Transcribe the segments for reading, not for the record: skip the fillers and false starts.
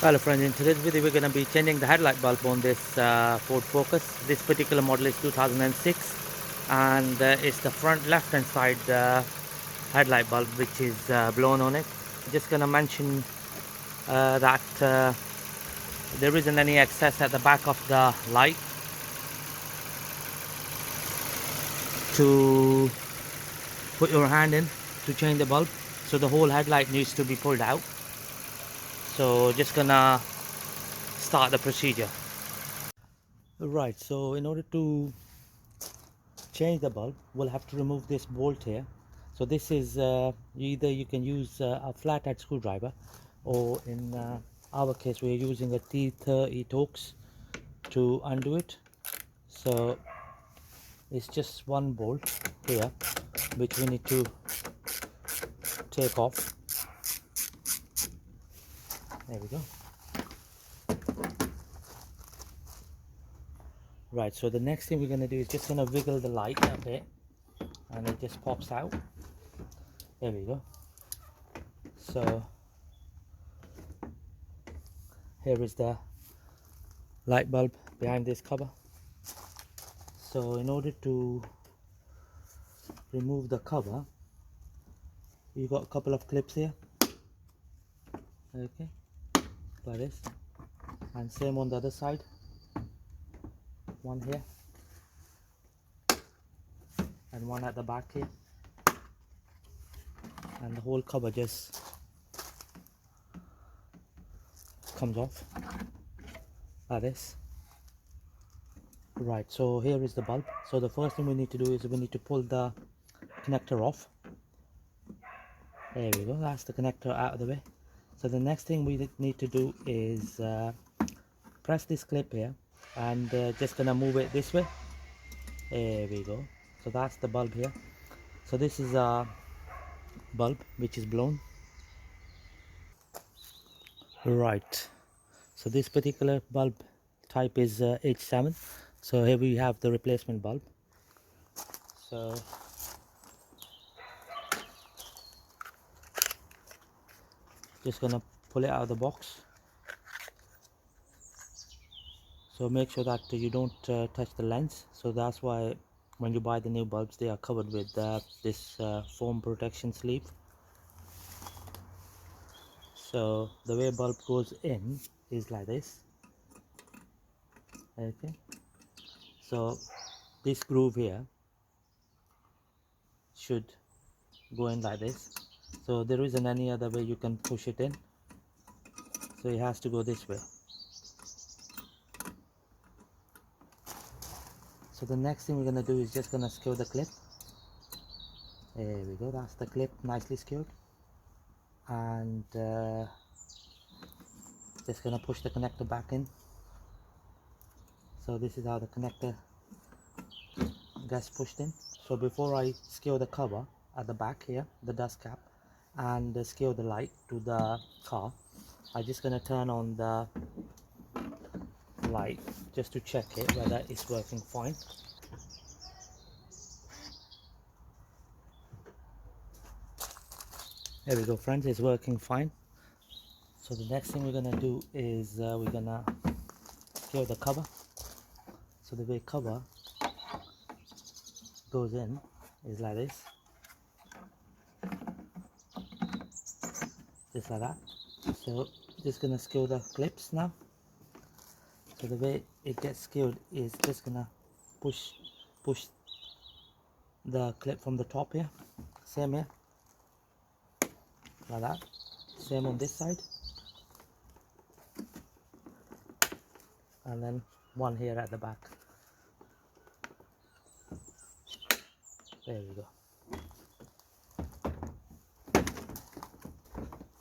Hello friends, in today's video we're going to be changing the headlight bulb on this Ford Focus. This particular model is 2006 and it's the front left hand side headlight bulb which is blown on it. Just going to mention that there isn't any access at the back of the light to put your hand in to change the bulb, so the whole headlight needs to be pulled out. So just gonna start the procedure. Right, so in order to change the bulb, we'll have to remove this bolt here. So this is either you can use a flathead screwdriver, or in our case we're using a T30 Torx to undo it. So it's just one bolt here which we need to take off. There we go. Right, so the next thing we're going to do is just going to wiggle the light a bit and it just pops out. There we go. So here is the light bulb behind this cover. So in order to remove the cover, you got a couple of clips here, okay, like this, and same on the other side, one here and one at the back here, and the whole cover just comes off like this. Right, so here is the bulb. So the first thing we need to do is we need to pull the connector off. There we go, that's the connector out of the way. So the next thing we need to do is press this clip here and just gonna move it this way. There we go. So that's the bulb here. So this is a bulb which is blown. Right, so this particular bulb type is H7. So here we have the replacement bulb. So just gonna pull it out of the box. So make sure that you don't touch the lens. So that's why when you buy the new bulbs, they are covered with this foam protection sleeve. So the way bulb goes in is like this. Okay, so this groove here should go in like this. So there isn't any other way you can push it in, so it has to go this way. So the next thing we're going to do is just going to secure the clip. There we go, that's the clip nicely secured. And just going to push the connector back in. So this is how the connector gets pushed in. So before I secure the cover at the back here, the dust cap, and secure the light to the car, I'm just going to turn on the light just to check it whether it's working fine. There we go friends, it's working fine. So the next thing we're going to do is we're going to secure the cover. So the way cover goes in is like this, just like that. So just gonna secure the clips now. So the way it gets secured is just gonna push the clip from the top here, same here, like that, same on this side, and then one here at the back. There we go.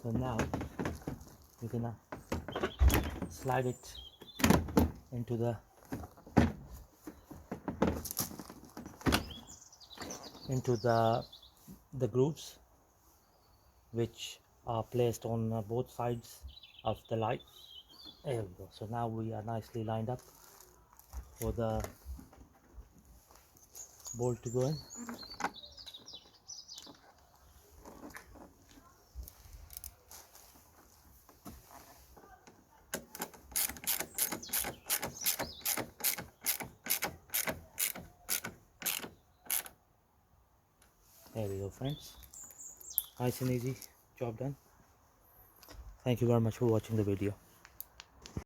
So now we're gonna slide it into the grooves which are placed on both sides of the light. There we go. So now we are nicely lined up for the bolt to go in. There we go, friends. Nice and easy, job done. Thank you very much for watching the video.